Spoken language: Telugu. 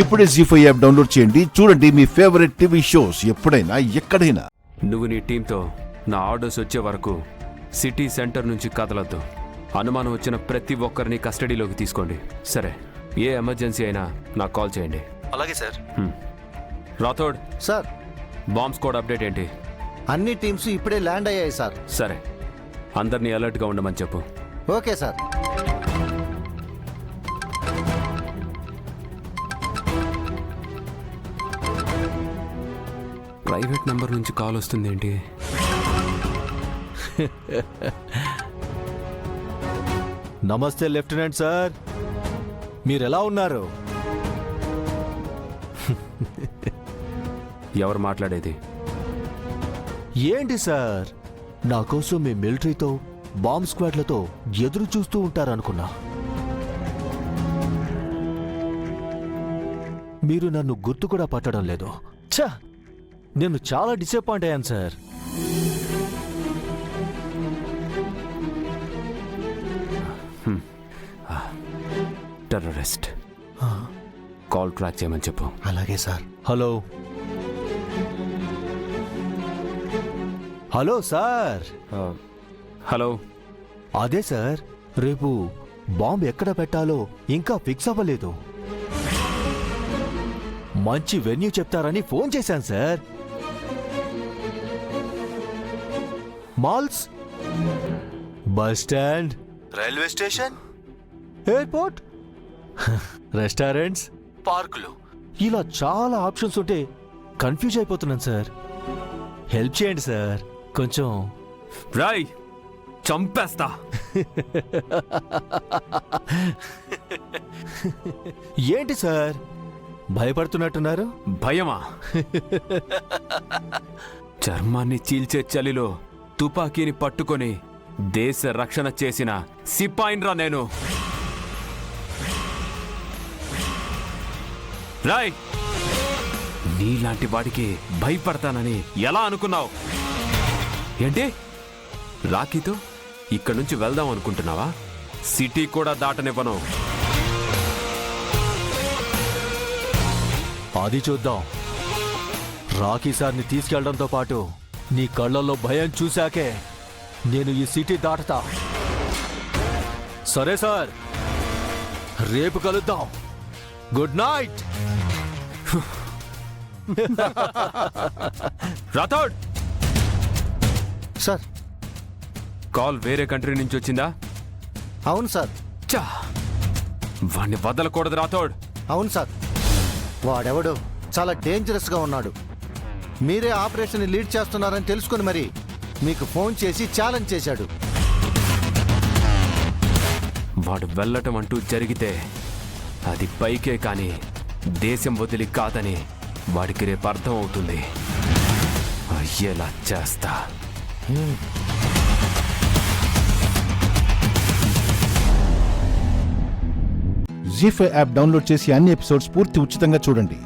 ఇప్పుడే జీ5 యాప్ డౌన్లోడ్ చేయండి. చూడండి మీ ఫేవరెట్ టీవీ షోస్ ఎప్పుడైనా ఎక్కడైనా. నువ్వు నీ టీంతో నా ఆర్డర్స్ వచ్చే వరకు సిటీ సెంటర్ నుంచి కదలొద్దు. అనుమానం వచ్చిన ప్రతి ఒక్కరిని కస్టడీలోకి తీసుకోండి. సరే, ఏ ఎమర్జెన్సీ అయినా నాకు కాల్ చేయండి. అలాగే sir. Rathod sir, bomb squad update ఏంటి? అన్ని టీమ్స్ ఇప్పుడే ల్యాండ్ అయ్యాయి సార్. సరే, అందరినీ అలర్ట్గా ఉండమని చెప్పు. Okay sir. ప్రైవేట్ నెంబర్ నుంచి కాల్ వస్తుంది ఏంటి? నమస్తే లెఫ్టినెంట్ సార్, మీరెలా ఉన్నారు? ఎవరు మాట్లాడేది? ఏంటి సార్, నా కోసం మీ మిలిటరీతో బాంబ్ స్క్వాడ్లతో ఎదురు చూస్తూ ఉంటారనుకున్నా. మీరు నన్ను గుర్తు కూడా పట్టడం లేదు. ఛా, నేను చాలా డిసప్పాయింట్ అయ్యాను సార్. టెర్రరిస్ట్ కాల్ ట్రాక్ చేయమని చెప్పు. అలాగే sir. Hello hello sir. Hello. అదే సార్, రేపు బాంబ్ ఎక్కడ పెట్టాలో ఇంకా ఫిక్స్ అవ్వలేదు. మంచి వెన్యూ చెప్తారని ఫోన్ చేశాను sir. Malls, bus stand, railway station, airport, restaurants, పార్కులు, ఇలా చాలా ఆప్షన్స్ ఉంటే కన్ఫ్యూజ్ అయిపోతున్నాను సార్. హెల్ప్ చేయండి సార్ కొంచెం. రాయ్, చంపేస్తా. ఏంటి సార్ భయపడుతున్నట్టున్నారు? భయమా? చర్మాన్ని చీల్చే చలిలో తుపాకీని పట్టుకొని దేశ రక్షణ చేసిన సిపాయిన్రా నేను. రాయ్, నీలాంటి వాడికి భయపడతానని ఎలా అనుకున్నావు? ఏంటి, రాఖీతో ఇక్కడి నుంచి వెళ్దాం అనుకుంటున్నావా? సిటీ కూడా దాటనివ్వను. అది చూద్దాం. రాఖీ సార్ని తీసుకెళ్లడంతో పాటు నీ కళ్ళల్లో భయం చూశాకే నేను ఈ సిటీ దాటతా. సరే సార్, రేపు కలుద్దాం. Good night. Rathod sir, call వేరే కంట్రీ నుంచి వచ్చిందా? అవును సార్. చా, వాణ్ణి వదలకూడదు రాథోడ్. అవును సార్, వాడెవడో చాలా డేంజరస్గా ఉన్నాడు. మీరే ఆపరేషన్ లీడ్ చేస్తున్నారని తెలుసుకుని మరి మీకు ఫోన్ చేసి ఛాలెంజ్ చేశాడు. వాడు వెళ్ళటం అంటూ జరిగితే అది పైకే కానీ దేశం వదిలి కాదని వాడికి రేపు అర్థం అవుతుంది. అయ్యేలా చేస్తా. జీ5 యాప్ డౌన్లోడ్ చేసి అన్ని ఎపిసోడ్స్ పూర్తి ఉచితంగా చూడండి.